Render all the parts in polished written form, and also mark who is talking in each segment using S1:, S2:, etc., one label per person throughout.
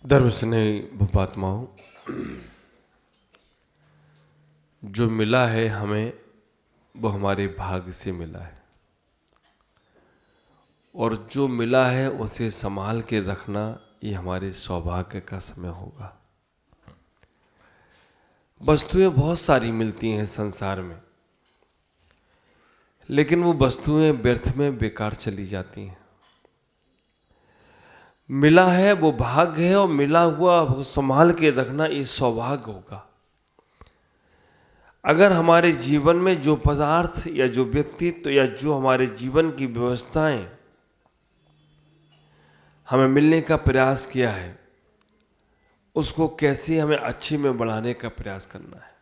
S1: धर्म स्नेही भूपात्माओं, जो मिला है हमें वो हमारे भाग्य से मिला है, और जो मिला है उसे संभाल के रखना ये हमारे सौभाग्य का समय होगा। वस्तुएं बहुत सारी मिलती हैं संसार में, लेकिन वो वस्तुएं व्यर्थ में बेकार चली जाती हैं। मिला है वो भाग्य है, और मिला हुआ वो संभाल के रखना ये सौभाग्य होगा। अगर हमारे जीवन में जो पदार्थ या जो व्यक्तित्व या जो हमारे जीवन की व्यवस्थाएं हमें मिलने का प्रयास किया है, उसको कैसे हमें अच्छे में बढ़ाने का प्रयास करना है,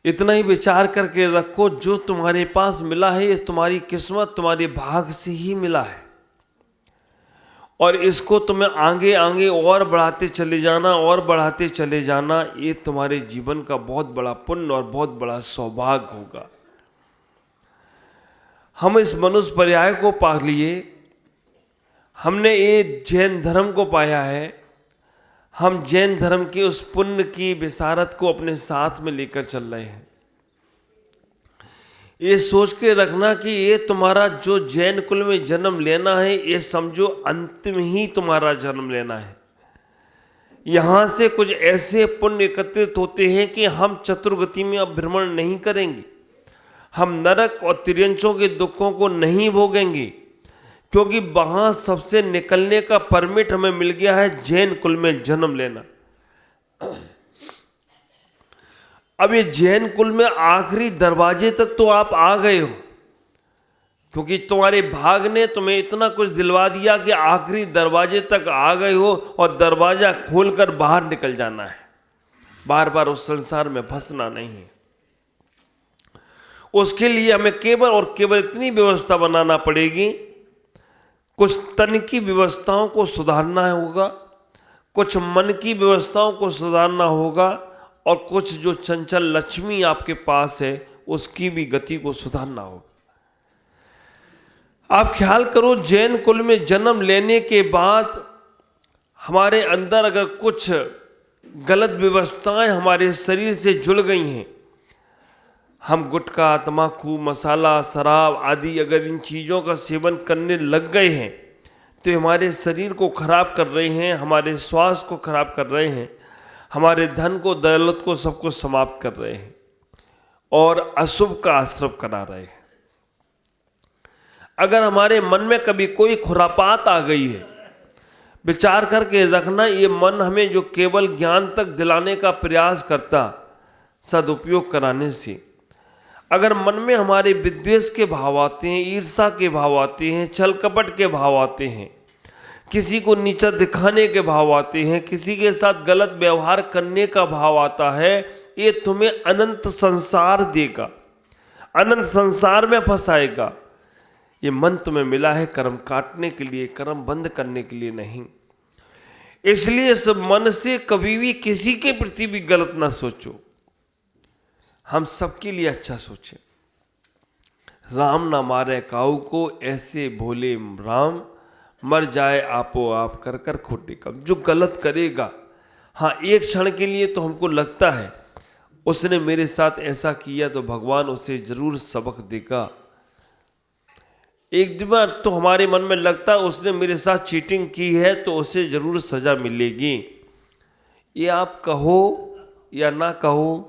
S1: इतना ही विचार करके रखो। जो तुम्हारे पास मिला है ये तुम्हारी किस्मत, तुम्हारे भाग्य से ही मिला है, और इसको तुम्हें आगे आगे और बढ़ाते चले जाना और बढ़ाते चले जाना, ये तुम्हारे जीवन का बहुत बड़ा पुण्य और बहुत बड़ा सौभाग्य होगा। हम इस मनुष्य पर्याय को पा लिए, हमने ये जैन धर्म को पाया है। हम जैन धर्म के उस पुण्य की विशारत को अपने साथ में लेकर चल रहे हैं। ये सोच के रखना कि ये तुम्हारा जो जैन कुल में जन्म लेना है, ये समझो अंतिम ही तुम्हारा जन्म लेना है। यहाँ से कुछ ऐसे पुण्य एकत्रित होते हैं कि हम चतुर्गति में अब भ्रमण नहीं करेंगे, हम नरक और तिर्यंचों के दुखों को नहीं भोगेंगे, क्योंकि वहाँ सबसे निकलने का परमिट हमें मिल गया है जैन कुल में जन्म लेना। अब ये जैन कुल में आखिरी दरवाजे तक तो आप आ गए हो, क्योंकि तुम्हारे भाग ने तुम्हें इतना कुछ दिलवा दिया कि आखिरी दरवाजे तक आ गए हो, और दरवाजा खोलकर बाहर निकल जाना है। बार बार उस संसार में फंसना नहीं है। उसके लिए हमें केवल और केवल इतनी व्यवस्था बनाना पड़ेगी, कुछ तन की व्यवस्थाओं को सुधारना होगा, कुछ मन की व्यवस्थाओं को सुधारना होगा, और कुछ जो चंचल लक्ष्मी आपके पास है उसकी भी गति को सुधारना होगा। आप ख्याल करो, जैन कुल में जन्म लेने के बाद हमारे अंदर अगर कुछ गलत व्यवस्थाएं हमारे शरीर से जुड़ गई हैं, हम गुटखा, तम्बाकू, मसाला, शराब आदि अगर इन चीज़ों का सेवन करने लग गए हैं, तो हमारे शरीर को खराब कर रहे हैं, हमारे स्वास्थ्य को खराब कर रहे हैं, हमारे धन को, दौलत को, सब कुछ समाप्त कर रहे हैं, और अशुभ का आश्रय करा रहे हैं। अगर हमारे मन में कभी कोई खुरापात आ गई है, विचार करके रखना, ये मन हमें जो केवल ज्ञान तक दिलाने का प्रयास करता, सदुपयोग कराने से, अगर मन में हमारे विद्वेष के भाव आते हैं, ईर्षा के भाव आते हैं, छल कपट के भाव आते हैं, किसी को नीचा दिखाने के भाव आते हैं, किसी के साथ गलत व्यवहार करने का भाव आता है, ये तुम्हें अनंत संसार देगा, अनंत संसार में फंसाएगा। ये मन तुम्हें मिला है कर्म काटने के लिए, कर्म बंद करने के लिए नहीं। इसलिए इस मन से कभी भी किसी के प्रति भी गलत ना सोचो, हम सबके लिए अच्छा सोचें। राम ना मारे काऊ को, ऐसे भोले राम, मर जाए आपो आप कर कर खोटे कम। जो गलत करेगा, हाँ एक क्षण के लिए तो हमको लगता है उसने मेरे साथ ऐसा किया तो भगवान उसे जरूर सबक देगा। एक बार तो हमारे मन में लगता है उसने मेरे साथ चीटिंग की है तो उसे जरूर सजा मिलेगी। ये आप कहो या ना कहो,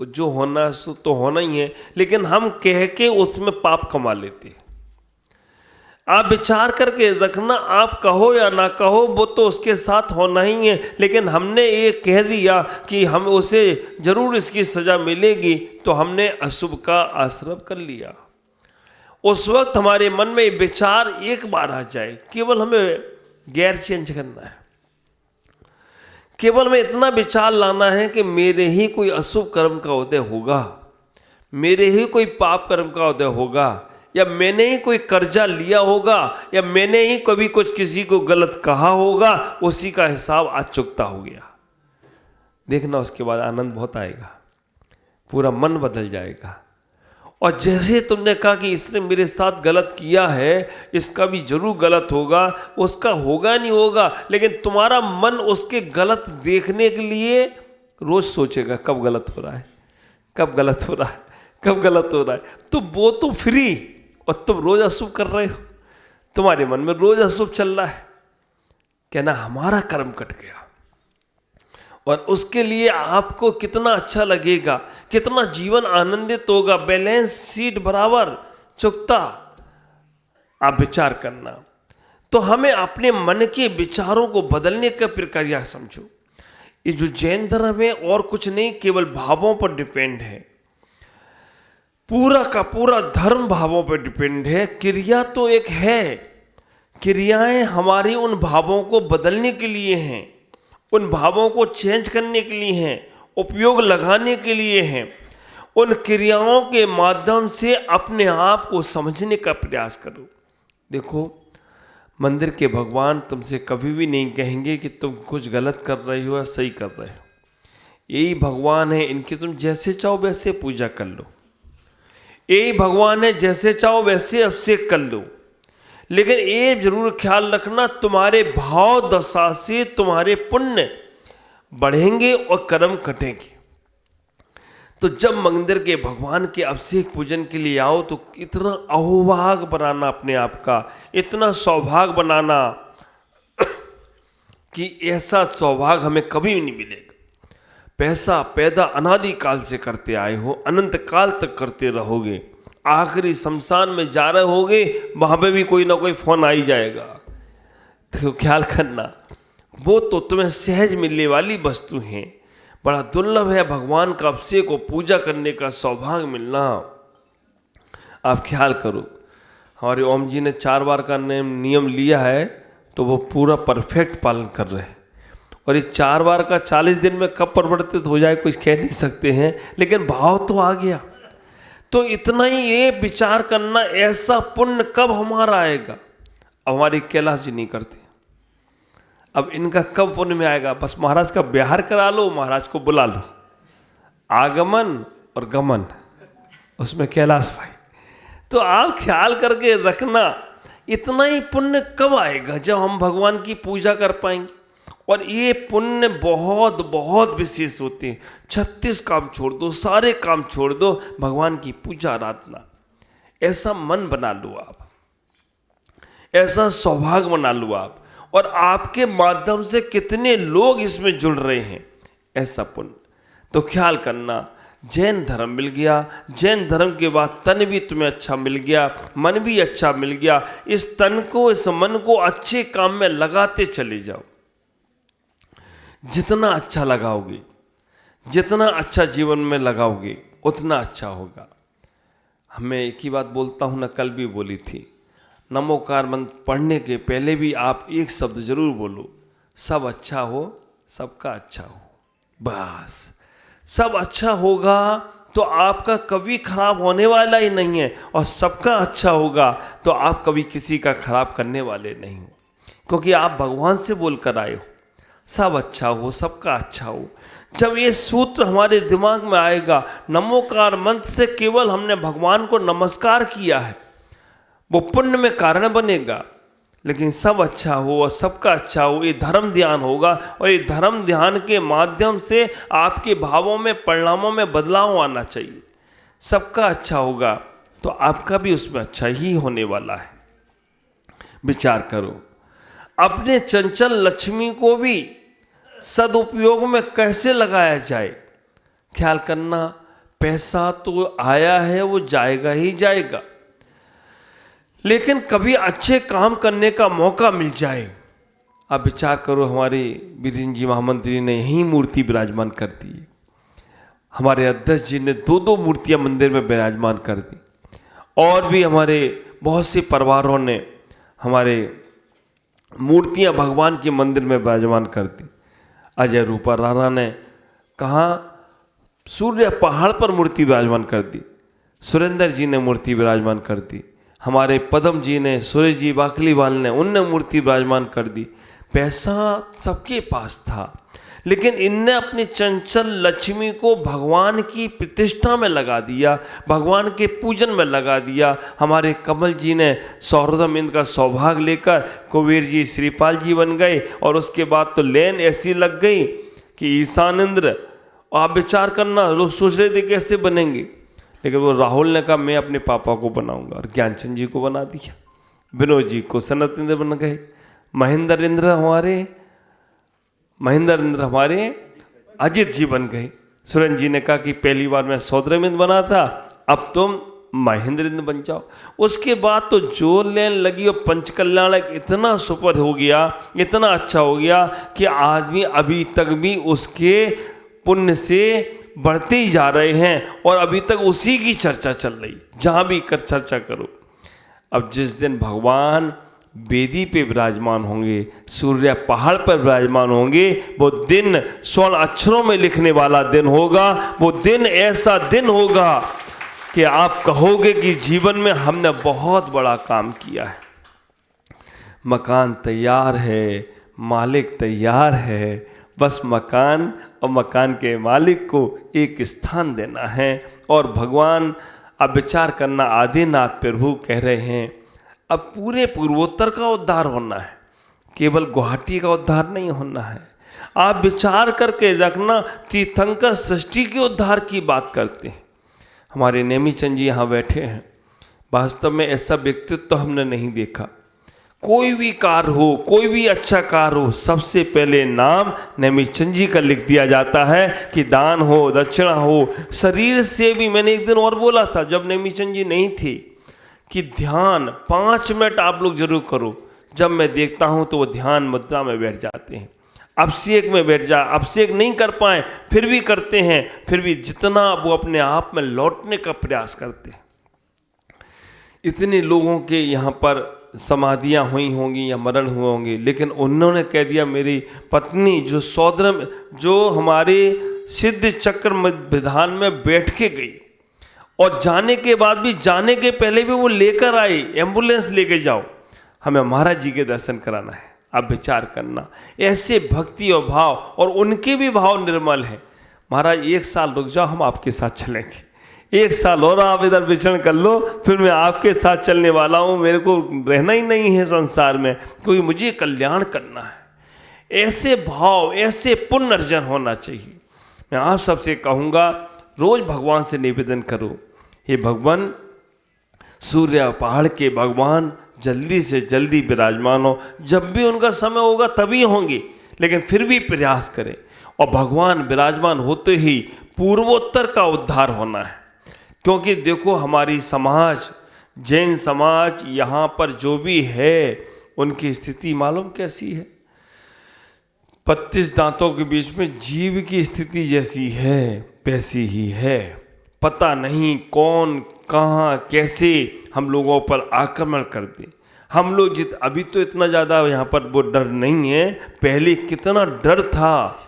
S1: जो होना सो तो होना ही है, लेकिन हम कह के उसमें पाप कमा लेते हैं। आप विचार करके रखना, आप कहो या ना कहो वो तो उसके साथ होना ही है, लेकिन हमने ये कह दिया कि हम उसे जरूर इसकी सजा मिलेगी, तो हमने अशुभ का आश्रय कर लिया। उस वक्त हमारे मन में विचार एक बार आ जाए, केवल हमें गैर चेंज करना है, केवल में इतना विचार लाना है कि मेरे ही कोई अशुभ कर्म का उदय होगा, मेरे ही कोई पाप कर्म का उदय होगा, या मैंने ही कोई कर्जा लिया होगा, या मैंने ही कभी कुछ किसी को गलत कहा होगा, उसी का हिसाब आज चुकता हो गया। देखना उसके बाद आनंद बहुत आएगा, पूरा मन बदल जाएगा, और जैसे तुमने कहा कि इसने मेरे साथ गलत किया है, इसका भी जरूर गलत होगा, उसका होगा नहीं होगा, लेकिन तुम्हारा मन उसके गलत देखने के लिए रोज सोचेगा कब गलत हो रहा है, कब गलत हो रहा है, कब गलत हो रहा है। तो वो तो फ्री, और तुम रोज अशुभ कर रहे हो, तुम्हारे मन में रोज अशुभ चल रहा है। कहना हमारा कर्म कट गया, और उसके लिए आपको कितना अच्छा लगेगा, कितना जीवन आनंदित होगा, बैलेंस शीट बराबर चुकता। आप विचार करना। तो हमें अपने मन के विचारों को बदलने का प्रक्रिया समझो। ये जो जैन धर्म है और कुछ नहीं, केवल भावों पर डिपेंड है, पूरा का पूरा धर्म भावों पर डिपेंड है। क्रिया तो एक है, क्रियाएं हमारी उन भावों को बदलने के लिए हैं, उन भावों को चेंज करने के लिए हैं, उपयोग लगाने के लिए हैं। उन क्रियाओं के माध्यम से अपने आप को समझने का प्रयास करो। देखो, मंदिर के भगवान तुमसे कभी भी नहीं कहेंगे कि तुम कुछ गलत कर रही हो या सही कर रहे हो। यही भगवान है, इनकी तुम जैसे चाहो वैसे पूजा कर लो। यही भगवान है, जैसे चाहो वैसे अभिषेक कर लो। लेकिन ये जरूर ख्याल रखना, तुम्हारे भाव दशा से तुम्हारे पुण्य बढ़ेंगे और कर्म कटेंगे। तो जब मंदिर के भगवान के अभिषेक पूजन के लिए आओ तो इतना अहोभाग बनाना अपने आप का, इतना सौभाग्य बनाना कि ऐसा सौभाग्य हमें कभी भी नहीं मिलेगा। पैसा पैदा अनादि काल से करते आए हो, अनंत काल तक करते रहोगे। आखिरी शमशान में जा रहे होगे, वहां पे भी कोई ना कोई फोन आ ही जाएगा। तो ख्याल करना, वो तो तुम्हें सहज मिलने वाली वस्तु हैं। बड़ा दुर्लभ है भगवान का अभिषेक को पूजा करने का सौभाग्य मिलना। आप ख्याल करो, हमारे ओम जी ने 4 बार का नियम लिया है, तो वो पूरा परफेक्ट पालन कर रहे हैं। और ये 4 बार का 40 दिन में कब परिवर्तित हो जाए कुछ कह नहीं सकते हैं, लेकिन भाव तो आ गया। तो इतना ही ये विचार करना, ऐसा पुण्य कब हमारा आएगा। अब हमारे कैलाश जी नहीं करते, अब इनका कब पुण्य में आएगा। बस महाराज का ब्याह करा लो, महाराज को बुला लो, आगमन और गमन, उसमें कैलाश भाई। तो आप ख्याल करके रखना, इतना ही पुण्य कब आएगा जब हम भगवान की पूजा कर पाएंगे। और ये पुण्य बहुत बहुत विशेष होते हैं। 36 काम छोड़ दो, सारे काम छोड़ दो, भगवान की पूजा आराधना, ऐसा मन बना लो आप, ऐसा सौभाग्य बना लो आप। और आपके माध्यम से कितने लोग इसमें जुड़ रहे हैं, ऐसा पुण्य। तो ख्याल करना, जैन धर्म मिल गया, जैन धर्म के बाद तन भी तुम्हें अच्छा मिल गया, मन भी अच्छा मिल गया। इस तन को, इस मन को अच्छे काम में लगाते चले जाओ। जितना अच्छा लगाओगे, जितना अच्छा जीवन में लगाओगे, उतना अच्छा होगा। हमें एक ही बात बोलता हूँ ना, कल भी बोली थी, नमोकार मंत्र पढ़ने के पहले भी आप एक शब्द जरूर बोलो, सब अच्छा हो, सबका अच्छा हो। बस सब अच्छा होगा तो आपका कभी खराब होने वाला ही नहीं है, और सबका अच्छा होगा तो आप कभी किसी का खराब करने वाले नहीं हो, क्योंकि आप भगवान से बोलकर आए हो, सब अच्छा हो, सबका अच्छा हो। जब ये सूत्र हमारे दिमाग में आएगा, नमोकार मंत्र से केवल हमने भगवान को नमस्कार किया है, वो पुण्य में कारण बनेगा। लेकिन सब अच्छा हो और सबका अच्छा हो, ये धर्म ध्यान होगा। और ये धर्म ध्यान के माध्यम से आपके भावों में, परिणामों में बदलाव आना चाहिए। सबका अच्छा होगा तो आपका भी उसमें अच्छा ही होने वाला है। विचार करो, अपने चंचल लक्ष्मी को भी सदुपयोग में कैसे लगाया जाए। ख्याल करना, पैसा तो आया है, वो जाएगा ही जाएगा, लेकिन कभी अच्छे काम करने का मौका मिल जाए। अब विचार करो, हमारे बीरेंद्र जी महामंत्री ने यही मूर्ति विराजमान कर दी, हमारे अध्यक्ष जी ने 2-2 मूर्तियां मंदिर में विराजमान कर दी, और भी हमारे बहुत से परिवारों ने हमारे मूर्तियां भगवान के मंदिर में विराजमान कर दी। अजय रूपा राणा ने कहाँ सूर्य पहाड़ पर मूर्ति विराजमान कर दी, सुरेंद्र जी ने मूर्ति विराजमान कर दी, हमारे पदम जी ने, सुरेश जी बाकलीवाल ने, उनने मूर्ति विराजमान कर दी। पैसा सबके पास था, लेकिन इनने अपनी चंचल लक्ष्मी को भगवान की प्रतिष्ठा में लगा दिया, भगवान के पूजन में लगा दिया। हमारे कमल जी ने सौरधम इंद्र का सौभाग्य लेकर कुबेर जी श्रीपाल जी बन गए, और उसके बाद तो लेन ऐसी लग गई कि ईशान इंद्र। आप विचार करना, लोग सोच रहे थे कैसे बनेंगे, लेकिन वो राहुल ने कहा मैं अपने पापा को बनाऊंगा, और ज्ञानचंद जी को बना दिया। विनोद जी को सनत इंद्र बन गए। महेंद्र इंद्र हमारे अजित जी बन गए। सुरेंद्र जी ने कहा कि पहली बार मैं सौद्रम इंद्र बना था, अब तुम महेंद्र इंद्र बन जाओ। उसके बाद तो जोर लेने लगी, और पंचकल्याणक इतना सुपर हो गया, इतना अच्छा हो गया कि आदमी अभी तक भी उसके पुण्य से बढ़ते ही जा रहे हैं, और अभी तक उसी की चर्चा चल रही, जहाँ भी कर चर्चा करो। अब जिस दिन भगवान वेदी पे विराजमान होंगे, सूर्य पहाड़ पर विराजमान होंगे, वो दिन स्वर्ण अक्षरों में लिखने वाला दिन होगा। वो दिन ऐसा दिन होगा कि आप कहोगे कि जीवन में हमने बहुत बड़ा काम किया है। मकान तैयार है, मालिक तैयार है, बस मकान और मकान के मालिक को एक स्थान देना है। और भगवान अब विचार करना, आदिनाथ प्रभु कह रहे हैं अब पूरे पूर्वोत्तर का उद्धार होना है, केवल गुवाहाटी का उद्धार नहीं होना है। आप विचार करके रखना, तीर्थंकर सृष्टि के उद्धार की बात करते हैं। हमारे नेमीचंद जी यहाँ बैठे हैं, वास्तव में ऐसा व्यक्तित्व तो हमने नहीं देखा। कोई भी कार्य हो, कोई भी अच्छा कार्य हो, सबसे पहले नाम नेमीचंद जी का लिख दिया जाता है कि दान हो, दक्षिणा हो। शरीर से भी मैंने एक दिन और बोला था जब नेमीचंद जी नहीं थे कि ध्यान 5 मिनट आप लोग जरूर करो। जब मैं देखता हूँ तो वो ध्यान मुद्रा में बैठ जाते हैं, अभिषेक में बैठ जा, अभिषेक नहीं कर पाए फिर भी करते हैं, फिर भी जितना वो अपने आप में लौटने का प्रयास करते हैं। इतने लोगों के यहाँ पर समाधियाँ हुई होंगी या मरण हुए होंगे, लेकिन उन्होंने कह दिया मेरी पत्नी जो सौद्रम, जो हमारे सिद्ध चक्र विधान में बैठ के गई, और जाने के बाद भी, जाने के पहले भी वो लेकर आई, एम्बुलेंस लेके जाओ, हमें महाराज जी के दर्शन कराना है। आप विचार करना, ऐसे भक्ति और भाव, और उनके भी भाव निर्मल है। महाराज 1 साल रुक जाओ, हम आपके साथ चलेंगे, 1 साल और आप इधर विचरण कर लो, फिर मैं आपके साथ चलने वाला हूँ। मेरे को रहना ही नहीं है संसार में, क्योंकि मुझे कल्याण करना है। ऐसे भाव, ऐसे पुण्य अर्जन होना चाहिए। मैं आप सबसे कहूँगा, रोज भगवान से निवेदन करो, हे भगवान, सूर्य पहाड़ के भगवान जल्दी से जल्दी विराजमान हो। जब भी उनका समय होगा तभी होंगे, लेकिन फिर भी प्रयास करें। और भगवान विराजमान होते ही पूर्वोत्तर का उद्धार होना है। क्योंकि देखो हमारी समाज, जैन समाज यहाँ पर जो भी है, उनकी स्थिति मालूम कैसी है? 32 दांतों के बीच में जीव की स्थिति जैसी है वैसी ही है। पता नहीं कौन कहाँ कैसे हम लोगों पर आक्रमण कर दे। हम लोग अभी तो इतना ज़्यादा यहाँ पर वो डर नहीं है, पहले कितना डर था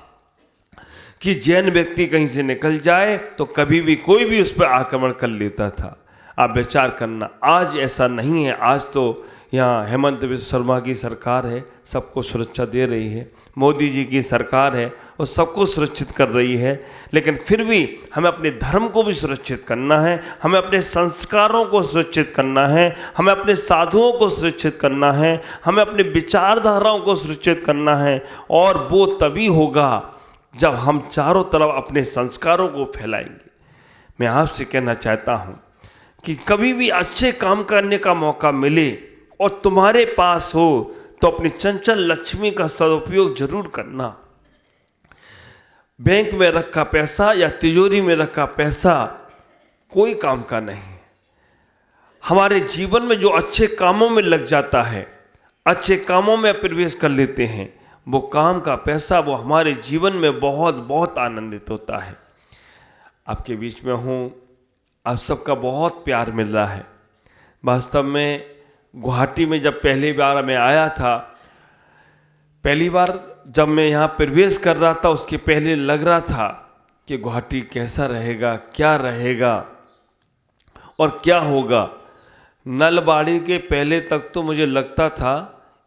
S1: कि जैन व्यक्ति कहीं से निकल जाए तो कभी भी कोई भी उस पर आक्रमण कर लेता था। आप विचार करना, आज ऐसा नहीं है। आज तो यहाँ हेमंत बिस्वा शर्मा की सरकार है, सबको सुरक्षा दे रही है। मोदी जी की सरकार है, वो सबको सुरक्षित कर रही है। लेकिन फिर भी हमें अपने धर्म को भी सुरक्षित करना है, हमें अपने संस्कारों को सुरक्षित करना है, हमें अपने साधुओं को सुरक्षित करना है, हमें अपने विचारधाराओं को सुरक्षित करना है। और वो तभी होगा जब हम चारों तरफ अपने संस्कारों को फैलाएंगे। मैं आपसे कहना चाहता हूँ कि कभी भी अच्छे काम करने का मौका मिले और तुम्हारे पास हो तो अपनी चंचल लक्ष्मी का सदुपयोग जरूर करना। बैंक में रखा पैसा या तिजोरी में रखा पैसा कोई काम का नहीं। हमारे जीवन में जो अच्छे कामों में लग जाता है, अच्छे कामों में प्रवेश कर लेते हैं, वो काम का पैसा वो हमारे जीवन में बहुत बहुत आनंदित होता है। आपके बीच में हूँ, आप सबका बहुत प्यार मिल रहा है। वास्तव में गुवाहाटी में जब पहली बार मैं आया था, पहली बार जब मैं यहाँ प्रवेश कर रहा था, उसके पहले लग रहा था कि गुवाहाटी कैसा रहेगा, क्या रहेगा और क्या होगा। नलबाड़ी के पहले तक तो मुझे लगता था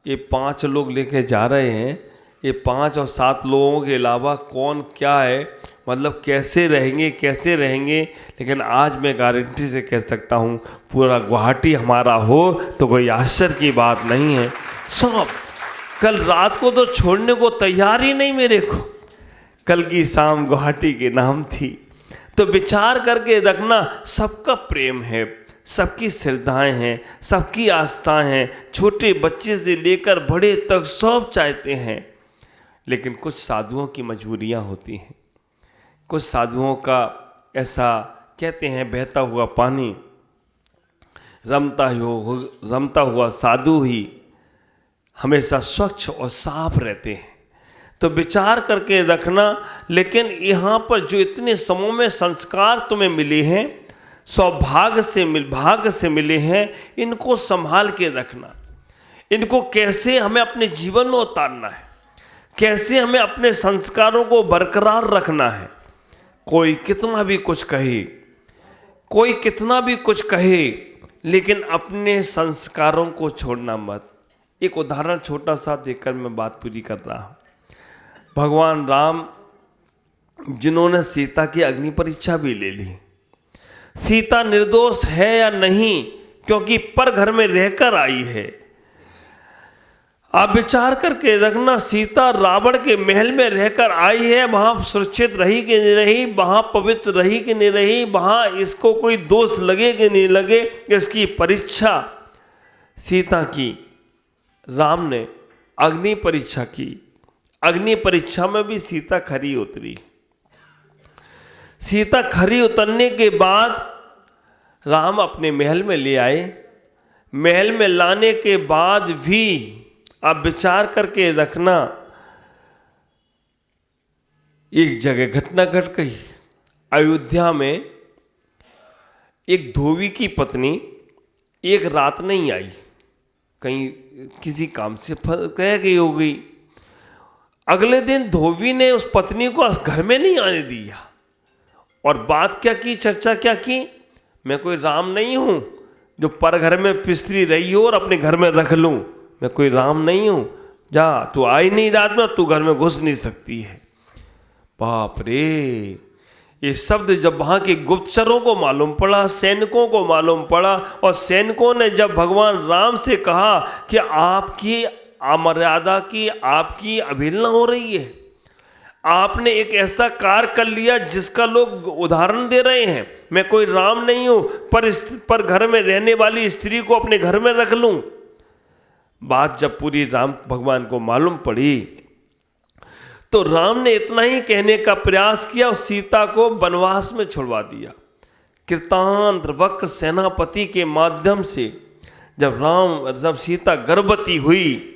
S1: ये 5 लोग लेके जा रहे हैं, ये 5 और 7 लोगों के अलावा कौन क्या है, मतलब कैसे रहेंगे। लेकिन आज मैं गारंटी से कह सकता हूँ पूरा गुवाहाटी हमारा हो तो कोई आश्चर्य की बात नहीं है। सब कल रात को तो छोड़ने को तैयार ही नहीं मेरे को, कल की शाम गुवाहाटी के नाम थी। तो विचार करके रखना, सबका प्रेम है, सबकी श्रद्धाएं हैं, सबकी आस्थाएं हैं, छोटे बच्चे से लेकर बड़े तक सब चाहते हैं। लेकिन कुछ साधुओं की मजबूरियां होती हैं, कुछ साधुओं का ऐसा कहते हैं बहता हुआ पानी, रमता हुआ साधु ही हमेशा स्वच्छ और साफ रहते हैं। तो विचार करके रखना। लेकिन यहाँ पर जो इतने समूह में संस्कार तुम्हें मिले हैं, भाग्य से मिले हैं, इनको संभाल के रखना। इनको कैसे हमें अपने जीवन में उतारना है, कैसे हमें अपने संस्कारों को बरकरार रखना है। कोई कितना भी कुछ कहे, लेकिन अपने संस्कारों को छोड़ना मत। एक उदाहरण छोटा सा देकर मैं बात पूरी कर रहा हूँ। भगवान राम जिन्होंने सीता की अग्नि परीक्षा भी ले ली, सीता निर्दोष है या नहीं, क्योंकि पर घर में रहकर आई है। आप विचार करके रखना, सीता रावण के महल में रहकर आई है, वहां सुरक्षित रही कि नहीं रही, वहां पवित्र रही कि नहीं रही, वहां इसको कोई दोष लगे कि नहीं लगे, इसकी परीक्षा सीता की राम ने अग्नि परीक्षा की। अग्नि परीक्षा में भी सीता खरी उतरी। सीता खरी उतरने के बाद राम अपने महल में ले आए। महल में लाने के बाद भी आप विचार करके रखना, एक जगह घटना घट गई। अयोध्या में एक धोबी की पत्नी एक रात नहीं आई, कहीं किसी काम से रह गई हो गई। अगले दिन धोबी ने उस पत्नी को घर में नहीं आने दिया, और बात क्या की, चर्चा क्या की, मैं कोई राम नहीं हूं जो पर घर में पिस्तरी रही हो और अपने घर में रख लूं। मैं कोई राम नहीं हूं, जा तू आई नहीं रात में, तू घर में घुस नहीं सकती है। बाप रे, ये शब्द जब वहां के गुप्तचरों को मालूम पड़ा, सैनिकों को मालूम पड़ा, और सैनिकों ने जब भगवान राम से कहा कि आपकी अमर्यादा की, आपकी अवहेलना हो रही है, आपने एक ऐसा कार्य कर लिया जिसका लोग उदाहरण दे रहे हैं, मैं कोई राम नहीं हूं पर घर में रहने वाली स्त्री को अपने घर में रख लूं। बात जब पूरी राम भगवान को मालूम पड़ी तो राम ने इतना ही कहने का प्रयास किया और सीता को वनवास में छुड़वा दिया। कृतांत वक्र सेनापति के माध्यम से जब सीता गर्भवती हुई,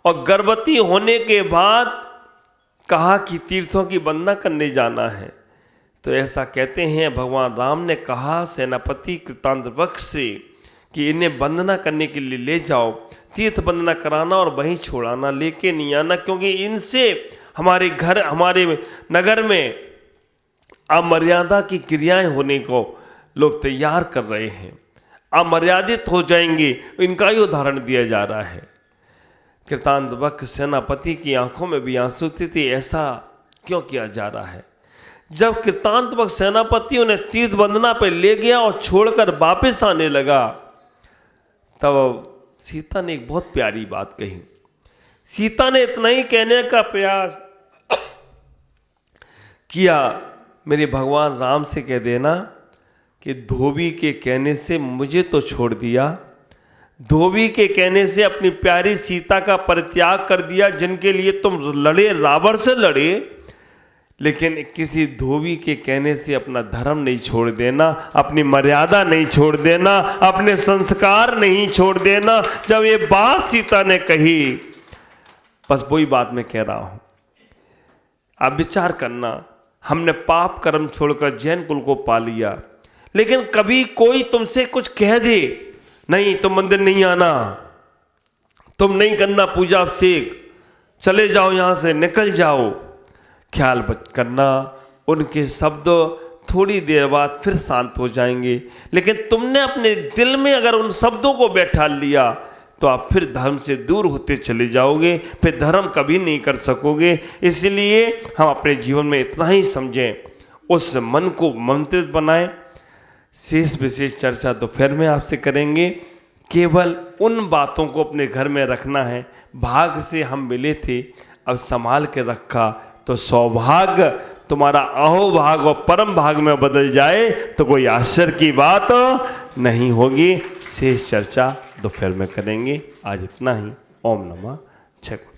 S1: और गर्भवती होने के बाद कहा कि तीर्थों की वंदना करने जाना है, तो ऐसा कहते हैं भगवान राम ने कहा सेनापति कृतांत वक्र से कि इन्हें वंदना करने के लिए ले जाओ, तीर्थ वंदना कराना और वहीं छोड़ाना, लेके नहीं आना, क्योंकि इनसे हमारे नगर में अमर्यादा की क्रियाएं होने को लोग तैयार कर रहे हैं, अमर्यादित हो जाएंगे, इनका ही उदाहरण दिया जा रहा है। कृतांत वक्र सेनापति की आंखों में भी आंसू थे, ऐसा क्यों किया जा रहा है। जब कृतांत वक्र सेनापति उन्हें तीर्थ वंदना पर ले गया और छोड़कर वापस आने लगा, तब सीता ने एक बहुत प्यारी बात कही। सीता ने इतना ही कहने का प्रयास किया, मेरे भगवान राम से कह देना कि धोबी के कहने से मुझे तो छोड़ दिया, धोबी के कहने से अपनी प्यारी सीता का परित्याग कर दिया, जिनके लिए तुम लड़े, रावण से लड़े, लेकिन किसी धोबी के कहने से अपना धर्म नहीं छोड़ देना, अपनी मर्यादा नहीं छोड़ देना, अपने संस्कार नहीं छोड़ देना। जब ये बात सीता ने कही, बस वही बात मैं कह रहा हूं, आप विचार करना, हमने पाप कर्म छोड़कर जैन कुल को पा लिया, लेकिन कभी कोई तुमसे कुछ कह दे, नहीं तुम मंदिर नहीं आना, तुम नहीं करना पूजा अभिषेक, चले जाओ यहां से, निकल जाओ, ख्याल करना, उनके शब्द थोड़ी देर बाद फिर शांत हो जाएंगे, लेकिन तुमने अपने दिल में अगर उन शब्दों को बैठा लिया, तो आप फिर धर्म से दूर होते चले जाओगे, फिर धर्म कभी नहीं कर सकोगे। इसलिए हम अपने जीवन में इतना ही समझें, उस मन को मंत्रित बनाएं। शेष विशेष चर्चा दोपहर में आपसे करेंगे। केवल उन बातों को अपने घर में रखना है। भाग से हम मिले थे, अब संभाल के रखा तो सौभाग्य तुम्हारा अहोभाग और परम भाग में बदल जाए तो कोई आश्चर्य की बात नहीं होगी। शेष चर्चा दोपहर में करेंगे। आज इतना ही। ओम नमः शिवाय।